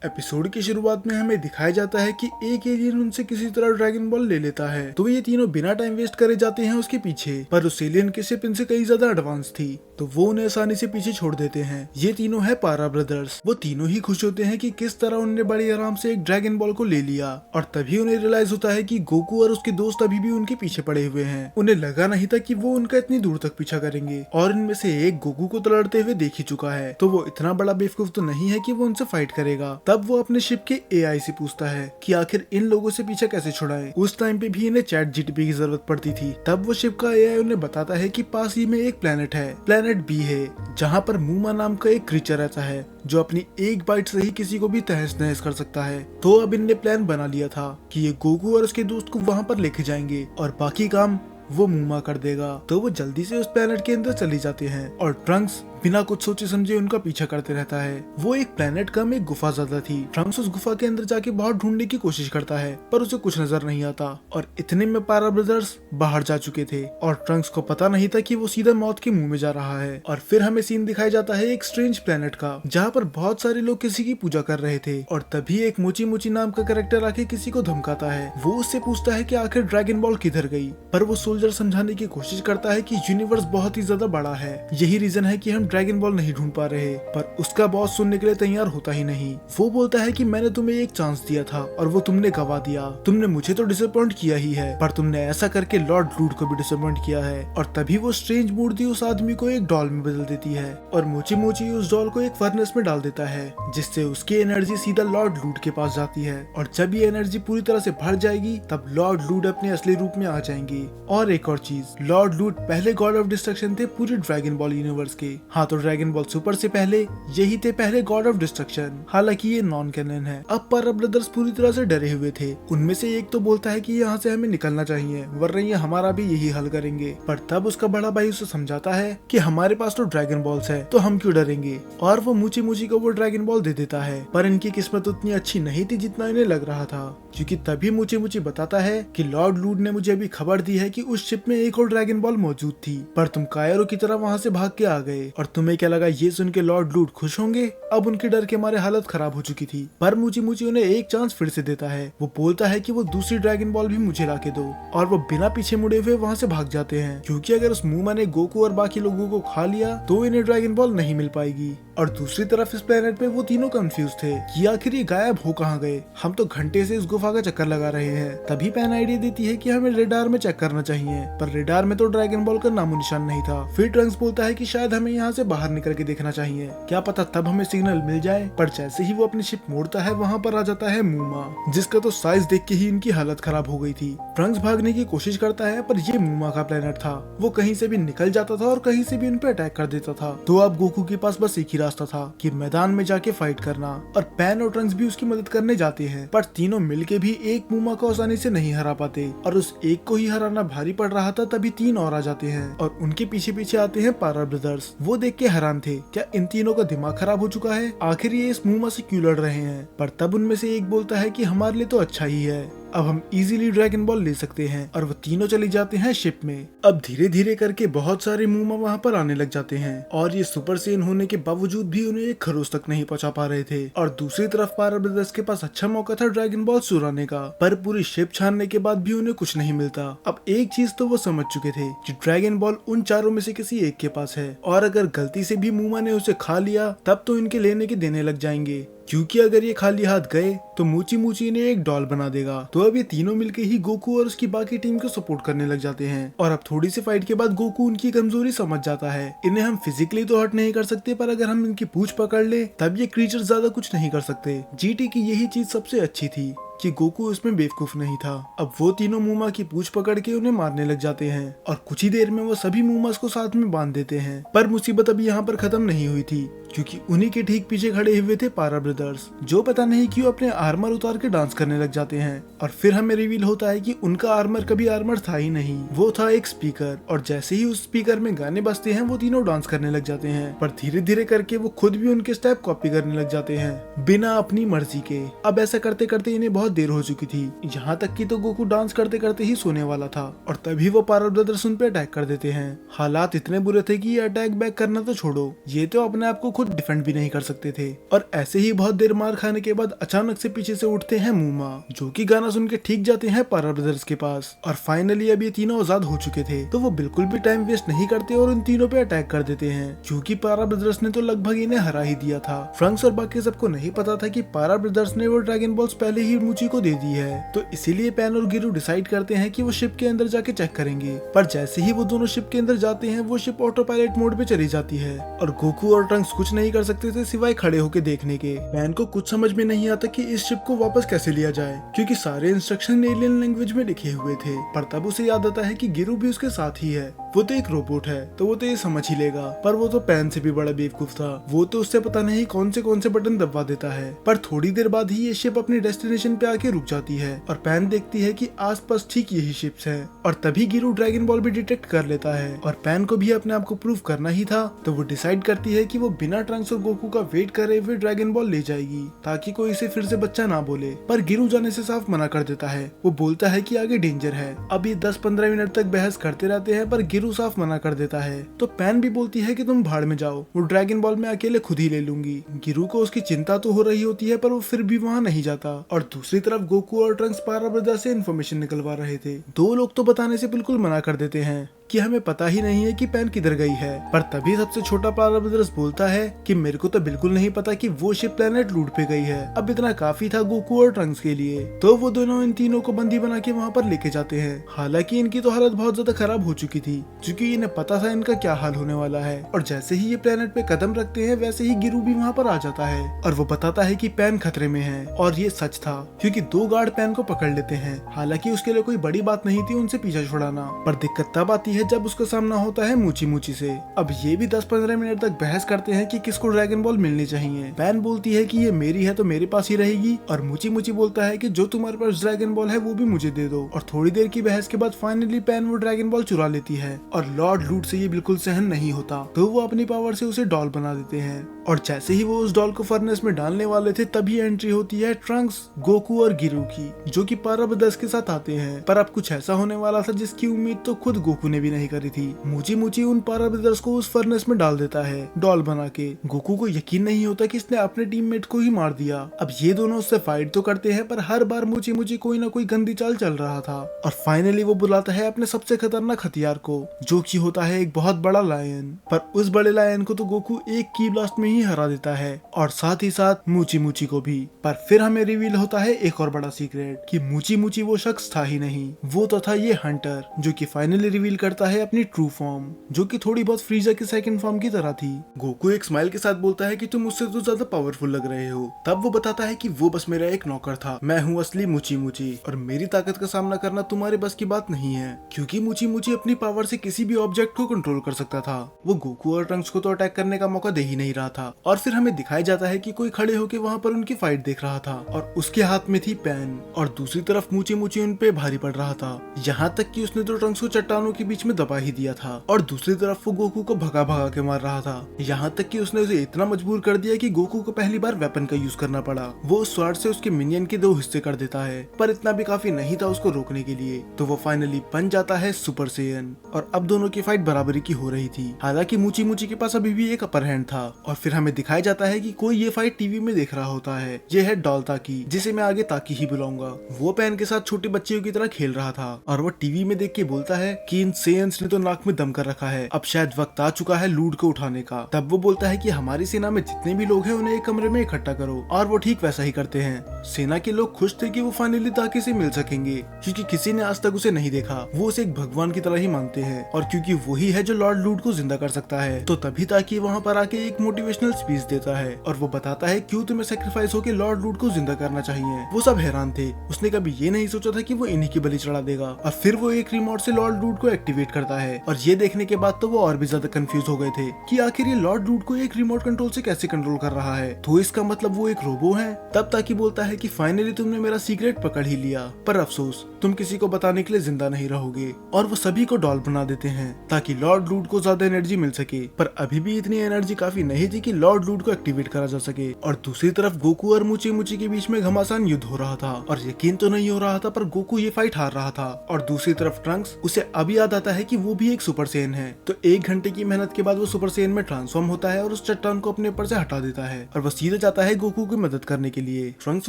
Episode की शुरुआत में हमें दिखाया जाता है कि एक एलियन उनसे किसी तरह ड्रैगन बॉल ले लेता है, तो ये तीनों बिना टाइम वेस्ट करे जाते हैं उसके पीछे। पर उस एलियन की शिप इनसे कई ज्यादा एडवांस थी, तो वो उन्हें आसानी से पीछे छोड़ देते हैं। ये तीनों है पारा ब्रदर्स। वो तीनों ही खुश होते हैं कि किस तरह उन्होंने बड़े आराम से एक ड्रैगन बॉल को ले लिया, और तभी उन्हें रियलाइज होता है कि गोकू और उसके दोस्त अभी भी उनके पीछे पड़े हुए हैं। उन्हें लगा नहीं था कि वो उनका इतनी दूर तक पीछा करेंगे, और इनमें से एक गोकू को तो लड़ते हुए देख ही चुका है, तो वो इतना बड़ा बेवकूफ तो नहीं है कि वो उनसे फाइट करेगा। तब वो अपने शिप के एआई से पूछता है कि आखिर इन लोगों से पीछा कैसे छुड़ाए। उस टाइम पे भी इन्हें चैट जीटीपी की जरूरत पड़ती थी। तब वो शिप का एआई उन्हें बताता है कि पास ही में एक प्लेनेट है, प्लेनेट बी है, जहाँ पर मूमा नाम का एक क्रीचर रहता है जो अपनी एक बाइट से ही किसी को भी तहस नहस कर सकता है। तो अब इनने प्लान बना लिया था कि ये गोकू और उसके दोस्त को वहाँ पर लेके जाएंगे और बाकी काम वो मूमा कर देगा। तो वो जल्दी से उस प्लेनेट के अंदर चले जाते हैं और ट्रंक्स बिना कुछ सोचे समझे उनका पीछा करते रहता है। वो एक प्लेनेट कम एक गुफा ज्यादा थी। ट्रंक्स उस गुफा के अंदर जाके बहुत ढूंढने की कोशिश करता है, पर उसे कुछ नजर नहीं आता, और इतने में पारा ब्रदर्स बाहर जा चुके थे और ट्रंक्स को पता नहीं था कि वो सीधा मौत के मुंह में जा रहा है। और फिर हमें सीन दिखाया जाता है एक स्ट्रेंज प्लेनेट का, जहाँ पर बहुत सारे लोग किसी की पूजा कर रहे थे, और तभी एक मोची मोची नाम का कैरेक्टर आके किसी को धमकाता है। वो उससे पूछता है कि आखिर ड्रैगन बॉल किधर गई, पर वो सोल्जर समझाने की कोशिश करता है कि यूनिवर्स बहुत ही ज्यादा बड़ा है, यही रीजन है कि हम ड्रैगन बॉल नहीं ढूंढ पा रहे। पर उसका बॉस सुनने के लिए तैयार होता ही नहीं। वो बोलता है कि मैंने तुम्हें एक चांस दिया था और वो तुमने गवा दिया। तुमने मुझे तो डिसअपॉइंट किया ही है, पर तुमने ऐसा करके लॉर्ड लूड को भी डिसअपॉइंट किया है। और तभी वो स्ट्रेंज मूर्ति उस आदमी को एक डॉल में बदल देती है, और मोची मोची उस डॉल को एक फर्नेस में डाल देता है, जिससे उसकी एनर्जी सीधा लॉर्ड लूड के पास जाती है। और जब ये एनर्जी पूरी तरह से भर जाएगी, तब लॉर्ड लूड अपने असली रूप में आ जाएंगे। और एक और चीज, लॉर्ड लूड पहले गॉड ऑफ डिस्ट्रक्शन थे पूरे ड्रैगन बॉल यूनिवर्स के। हाँ, तो ड्रैगन बॉल सुपर से पहले यही थे पहले गॉड ऑफ डिस्ट्रक्शन। हालांकि ये नॉन कैनन है। अब पारा ब्रदर्स पूरी तरह से डरे हुए थे। उनमें से एक तो बोलता है कि यहाँ से हमें निकलना चाहिए, वरना ये हमारा भी यही हल करेंगे। पर तब उसका बड़ा भाई उसे समझाता है कि हमारे पास तो ड्रैगन बॉल्स है, तो हम क्यों डरेंगे। और वो मुची मुची को वो ड्रैगन बॉल दे देता है। पर इनकी किस्मत उतनी अच्छी नहीं थी जितना इन्हें लग रहा था, क्योंकि तभी मुची मुची बताता है कि लॉर्ड लूड ने मुझे अभी खबर दी है कि उस शिप में एक और ड्रैगन बॉल मौजूद थी, पर तुम कायरो की तरह वहाँ से भाग के आ गए। और तुम्हें क्या लगा ये सुन के लॉर्ड लूड खुश होंगे? अब उनके डर के मारे हालत खराब हो चुकी थी। पर मुची मुची उन्हें एक चांस फिर से देता है। वो बोलता है कि वो दूसरी ड्रैगन बॉल भी मुझे लाके दो, और वो बिना पीछे मुड़े हुए वहाँ से भाग जाते हैं, क्योंकि अगर उस मूमा ने गोकू और बाकी लोगों को खा लिया तो इन्हें ड्रैगन बॉल नहीं मिल पाएगी। और दूसरी तरफ इस प्लेनेट पे वो तीनों कंफ्यूज थे कि आखिर ये गायब हो कहाँ गए। हम तो घंटे से इस गुफा का चक्कर लगा रहे हैं। तभी पैन आइडिया देती है कि हमें रेडार में चेक करना चाहिए, पर रेडार में तो ड्रैगन बॉल का नामो निशान नहीं था। फिर ट्रंक्स बोलता है कि शायद हमें यहाँ से बाहर निकल के देखना चाहिए, क्या पता तब हमें सिग्नल मिल जाए। पर जैसे ही वो अपनी शिप मोड़ता है, वहाँ पर आ जाता है मूमा, जिसका तो साइज देख के ही इनकी हालत खराब हो गई थी। ट्रंक्स भागने की कोशिश करता है, पर ये मूमा का प्लेनेट था। वो कहीं से भी निकल जाता था और कहीं से भी उन पे अटैक कर देता था। तो अब गोकू के पास बस एक ही रास्ता था कि मैदान में जाके फाइट करना, और पैन और ट्रंक्स भी उसकी मदद करने जाते हैं। पर तीनों मिलके भी एक मूमा को आसानी से नहीं हरा पाते, और उस एक को ही हराना भारी पड़ रहा था। तभी तीन और आ जाते हैं और उनके पीछे पीछे आते हैं पारा ब्रदर्स। वो देख के हैरान थे, क्या इन तीनों का दिमाग खराब हो चुका है? आखिर ये इस मूमा से क्यों लड़ रहे हैं? पर तब उनमें से एक बोलता है कि हमारे लिए तो अच्छा ही है, अब हम इजीली ड्रैगन बॉल ले सकते हैं। और वो तीनों चले जाते हैं शिप में। अब धीरे धीरे करके बहुत सारे मूमा वहाँ पर आने लग जाते हैं, और ये सुपर सेन होने के बावजूद भी उन्हें एक खरोच तक नहीं पहुंचा पा रहे थे। और दूसरी तरफ पारा ब्रदर्स के पास अच्छा मौका था ड्रैगन बॉल चुराने का, पर पूरी शिप छानने के बाद भी उन्हें कुछ नहीं मिलता। अब एक चीज तो वो समझ चुके थे कि ड्रैगन बॉल उन चारों में से किसी एक के पास है, और अगर गलती से भी मूमा ने उसे खा लिया तब तो इनके लेने के देने लग जाएंगे, क्योंकि अगर ये खाली हाथ गए तो मूची मूची ने एक डॉल बना देगा। तो अब ये तीनों मिलके ही गोकू और उसकी बाकी टीम को सपोर्ट करने लग जाते हैं। और अब थोड़ी सी फाइट के बाद गोकू उनकी कमजोरी समझ जाता है। इन्हें हम फिजिकली तो हर्ट नहीं कर सकते, पर अगर हम इनकी पूंछ पकड़ ले तब ये क्रीचर ज्यादा कुछ नहीं कर सकते। जीटी की यही चीज सबसे अच्छी थी कि गोकू उसमें बेवकूफ नहीं था। अब वो तीनों मूमा की पूंछ पकड़ के उन्हें मारने लग जाते हैं, और कुछ ही देर में वो सभी मूमास को साथ में बांध देते हैं। पर मुसीबत अभी यहाँ पर खत्म नहीं हुई थी, क्योंकि उन्हीं के ठीक पीछे खड़े हुए थे पारा ब्रदर्स, जो पता नहीं क्यों अपने आर्मर उतार के डांस करने लग जाते हैं और फिर हमें रिवील होता है कि उनका आर्मर कभी आर्मर था ही नहीं, वो था एक स्पीकर। और जैसे ही उस स्पीकर में गाने बजते हैं वो तीनों डांस करने लग जाते हैं, पर धीरे धीरे करके वो खुद भी उनके स्टेप कॉपी करने लग जाते हैं बिना अपनी मर्जी के। अब ऐसा करते करते इन्हें बहुत देर हो चुकी थी, यहाँ तक कि तो गोकू डांस करते करते ही सोने वाला था और तभी वो पावर ब्रदर्स उन पे अटैक कर देते हैं। हालात इतने बुरे थे कि ये अटैक बैक करना तो छोड़ो, ये तो अपने आप को खुद डिफेंड भी नहीं कर सकते थे। और ऐसे ही बहुत देर मार खाने के बाद अचानक से पीछे से उठते हैं मूमा, जो कि गाना सुन के ठीक जाते हैं पावर ब्रदर्स के पास। और फाइनली अब ये तीनों आजाद हो चुके थे, तो वो बिल्कुल भी टाइम वेस्ट नहीं करते और उन तीनों पे अटैक कर देते हैं, क्योंकि पावर ब्रदर्स ने तो लगभग इन्हें हरा ही दिया था। फ्रंक्स और बाकी सबको नहीं पता था कि पावर ब्रदर्स ने वो ड्रैगन बॉल्स पहले ही मूची को दे दी है, तो इसीलिए पैन और गिरू डिसाइड करते हैं कि वो शिप के अंदर जाके चेक करेंगे। पर जैसे ही वो दोनों शिप के अंदर जाते हैं वो शिप ऑटो पायलट मोड पे चली जाती है और गोकू और ट्रंक्स कुछ नहीं कर सकते थे सिवाय खड़े होके देखने के। पैन को कुछ समझ में नहीं आता कि इस शिप को वापस कैसे लिया जाए, क्योंकि सारे इंस्ट्रक्शन एलियन लैंग्वेज में लिखे हुए थे। पर तब उसे याद आता है कि गिरू भी उसके साथ ही है, वो तो एक रोबोट है तो वो तो ये समझ ही लेगा। पर वो तो पैन से भी बड़ा बेवकूफ था, वो तो उससे पता नहीं कौन से बटन दबा देता है। पर थोड़ी देर बाद ही ये शिप अपनी डेस्टिनेशन पे आके रुक जाती है और पैन देखती है कि आसपास ठीक यही शिप्स हैं। और तभी गिरू ड्रैगन बॉल भी डिटेक्ट कर लेता है और पैन को भी अपने आप को प्रूव करना ही था, तो वो डिसाइड करती है कि वो बिना ट्रंक्स और गोकू का वेट करे हुए ड्रैगन बॉल ले जाएगी ताकि कोई इसे फिर से बच्चा ना बोले। पर गिरू जाने से साफ मना कर देता है, वो बोलता है कि आगे डेंजर है। अब ये 10-15 मिनट तक बहस करते रहते हैं पर गिरू साफ मना कर देता है, तो पैन भी बोलती है कि तुम भाड़ में जाओ, वो ड्रैगन बॉल मैं अकेले खुद ही ले लूंगी। गिरू को उसकी चिंता तो हो रही होती है पर वो फिर भी वहाँ नहीं जाता। और दूसरी तरफ गोकू और ट्रंक्स पावर ब्रदर्स से इन्फॉर्मेशन निकलवा रहे थे, दो लोग तो बताने से बिल्कुल मना कर देते हैं कि हमें पता ही नहीं है कि पैन किधर गई है। पर तभी सबसे छोटा पावर ब्रदर्स बोलता है कि मेरे को तो बिल्कुल नहीं पता कि वो शिप प्लेनेट लूट पे गई है। अब इतना काफी था गोकू और ट्रंक्स के लिए, तो वो दोनों इन तीनों को बंदी बना के वहाँ पर लेके जाते हैं। हालांकि इनकी तो हालत बहुत ज्यादा खराब हो चुकी थी, क्योंकि इन्हें पता था इनका क्या हाल होने वाला है। और जैसे ही ये प्लेनेट पे कदम रखते हैं वैसे ही गिरू भी वहाँ पर आ जाता है और वो बताता है कि पैन खतरे में है। और ये सच था, क्योंकि 2 गार्ड पैन को पकड़ लेते हैं। हालांकि उसके लिए कोई बड़ी बात नहीं थी उनसे पीछा छुड़ाना, पर दिक्कत तब आती है जब उसका सामना होता है मूची मूची से। अब ये भी 10-15 मिनट तक बहस करते हैं कि किसको ड्रैगन बॉल मिलनी चाहिए। पैन बोलती है कि ये मेरी है तो मेरे पास ही रहेगी, और मूची मूची बोलता है कि जो तुम्हारे पास ड्रैगन बॉल है वो भी मुझे दे दो। और थोड़ी देर की बहस के बाद फाइनली पैन वो ड्रैगन बॉल चुरा लेती है और लॉर्ड लूट से ये बिल्कुल सहन नहीं होता, तो वो अपनी पावर से उसे डॉल बना देते हैं। और जैसे ही वो उस डॉल को फर्नेस में डालने वाले थे तभी एंट्री होती है ट्रंक्स, गोकू और गिरू की, जो कि पावर ब्रदर्स के साथ आते हैं। पर अब कुछ ऐसा होने वाला था जिसकी उम्मीद तो खुद गोकू ने भी नहीं करी थी। मूची मूची उन पावर ब्रदर्स को उस फर्नेस में डाल देता है डॉल बना के। गोकू को यकीन नहीं होता कि इसने अपने टीममेट को ही मार दिया। अब ये दोनों उससे फाइट तो करते हैं पर हर बार मूची मूची कोई ना कोई गंदी चाल चल रहा था। और फाइनली वो बुलाता है अपने सबसे खतरनाक हथियार को, जो कि होता है एक बहुत बड़ा लायन। पर उस बड़े लायन को तो गोकू एक की ब्लास्ट में ही हरा देता है और साथ ही साथ मूची मूची को भी। पर फिर हमें रिवील होता है एक और बड़ा सीक्रेट कि मूची मूची वो शख्स था ही नहीं, वो तो था ये हंटर, जो कि फाइनली रिवील करता है अपनी ट्रू फॉर्म, जो कि थोड़ी बहुत फ्रीजा की सेकंड फॉर्म की तरह थी। गोकू एक स्माइल के साथ बोलता है कि तुम मुझसे तो ज्यादा पावरफुल लग रहे हो। तब वो बताता है कि वो बस मेरा एक नौकर था, मैं हूँ असली मूची मूची, और मेरी ताकत का सामना करना तुम्हारे बस की बात नहीं है, क्योंकि मूची मूची अपनी पावर से किसी भी ऑब्जेक्ट को कंट्रोल कर सकता था। वो गोकू और ट्रंक्स को तो अटैक करने का मौका दे ही नहीं रहा था। और फिर हमें दिखाया जाता है कि कोई खड़े होकर वहाँ पर उनकी फाइट देख रहा था और उसके हाथ में थी पेन, और दूसरी तरफ मूची मूची उन पे भारी पड़ रहा था, यहाँ तक कि उसने तो ट्रंक्स को चट्टानों के बीच में दबा ही दिया था। और दूसरी तरफ वो गोकू को भगा भगा के मार रहा था, यहाँ तक कि उसने उसे इतना मजबूर कर दिया कि गोकू को पहली बार वेपन का यूज करना पड़ा। वो उस स्वॉर्ड से उसके मिनियन के 2 हिस्से कर देता है, पर इतना भी काफी नहीं था उसको रोकने के लिए, तो वो फाइनली बन जाता है सुपर सेयन। और अब दोनों की फाइट बराबरी की हो रही थी। हालांकि मूची मूची के पास अभी भी एक अपर हैंड था। और फिर हमें दिखाया जाता है कि कोई ये फाइट टीवी में देख रहा होता है। ये है डॉल ताकी, जिसे मैं आगे ताकी ही बुलाऊंगा। वो पैन के साथ छोटे बच्चियों की तरह खेल रहा था और वो टीवी में देख के बोलता है कि इन सेयन्स ने तो नाक में दम कर रखा है, अब शायद वक्त आ चुका है लूट को उठाने का। तब वो बोलता है कि हमारी सेना में जितने भी लोग हैं उन्हें एक कमरे में इकट्ठा करो, और वो ठीक वैसा ही करते हैं। सेना के लोग खुश थे कि वो फाइनली ताकी से मिल सकेंगे, क्योंकि किसी ने आज तक उसे नहीं देखा। वो उसे एक भगवान की तरह ही मानते हैं, और क्योंकि वही है जो लॉर्ड लूट को जिंदा कर सकता है। तो तभी ताकि वहाँ पर आके एक मोटिवेशनल स्पीच देता है और वो बताता है क्यों तुम्हें सेक्रीफाइस होकर लॉर्ड लूट को जिंदा करना चाहिए। वो सब हैरान थे, उसने कभी ये नहीं सोचा था कि वो इन्हीं की बलि चढ़ा देगा। और फिर वो एक रिमोट से लॉर्ड लूट को एक्टिवेट करता है, और ये देखने के बाद तो वो और भी ज्यादा कंफ्यूज हो गए थे कि आखिर ये लॉर्ड लूट को एक रिमोट कंट्रोल से कैसे कंट्रोल कर रहा है, तो इसका मतलब वो एक रोबो है। तब ताकि बोलता है कि फाइनली तुमने मेरा सीक्रेट पकड़ ही लिया, पर अफसोस तुम किसी को बताने के लिए जिंदा नहीं रहोगे। और वो सभी को डॉल बना देते हैं ताकि लॉर्ड लूट को ज्यादा एनर्जी मिल सके, पर अभी भी इतनी एनर्जी काफी नहीं थी कि लॉर्ड लूट को एक्टिवेट करा जा सके। और दूसरी तरफ गोकू और मुची मुची के बीच में घमासान युद्ध हो रहा था और यकीन तो नहीं हो रहा था, पर गोकू ये फाइट हार रहा था। और दूसरी तरफ ट्रंक्स, उसे अब याद आता है कि वो भी एक सुपर सेन है, तो 1 घंटे की मेहनत के बाद वो सुपर सेन में ट्रांसफॉर्म होता है और उस चट्टान को अपने ऊपर से हटा देता है और वो सीधे जाता है गोकू की मदद करने के लिए। ट्रंक्स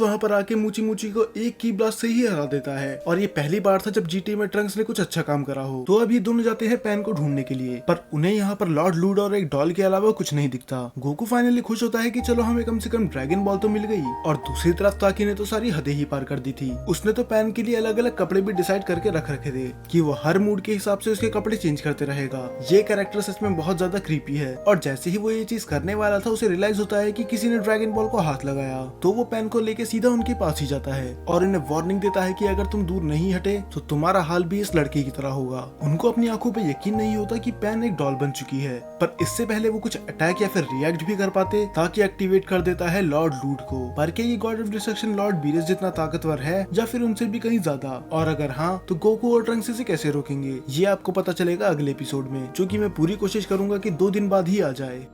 वहाँ पर आके मुची मुची को एक की ब्लास्ट से ही हरा देता है और ये पहली बार था जब जीटी में ट्रंक्स ने कुछ अच्छा काम करा हो। तो अब ये दोनों जाते हैं पैन को ढूंढने के लिए, पर उन्हें यहाँ पर लॉर्ड लूड और एक डॉल के अलावा कुछ नहीं दिखता। गोकू फाइनली खुश होता है कि चलो हमें कम से कम ड्रैगन बॉल तो मिल गई। और दूसरी तरफ ताकी ने तो सारी हदें ही पार कर दी थी। उसने तो पैन के लिए अलग अलग कपड़े भी डिसाइड करके रख रखे थे कि वो हर मूड के हिसाब से उसके कपड़े चेंज करते रहेगा। ये कैरेक्टर सच में बहुत ज्यादा क्रीपी है। और जैसे ही वो ये चीज करने वाला था, उसे रियलाइज होता है कि किसी ने ड्रैगन बॉल को हाथ लगाया, तो वो पैन को लेके सीधा उनके पास ही जाता है और उन्हें वार्निंग देता है कि अगर तुम दूर नहीं हटे तो तुम्हारा हाल भी इस लड़के की तरह होगा। उनको अपनी आंखों पे यकीन नहीं होता कि पैन एक डॉल बन चुकी है, पर इससे पहले वो कुछ अटैक या फिर रिएक्ट भी कर पाते ताकि एक्टिवेट कर देता है लॉर्ड लूट को। पर क्या ये गॉड ऑफ डिस्ट्रक्शन लॉर्ड बीरेस जितना ताकतवर है या फिर उनसे भी कहीं ज्यादा? और अगर हाँ, तो गोकू और ट्रंक्स इसे कैसे रोकेंगे? ये आपको पता चलेगा अगले एपिसोड में, जो कि मैं पूरी कोशिश करूंगा कि 2 दिन बाद ही आ जाए।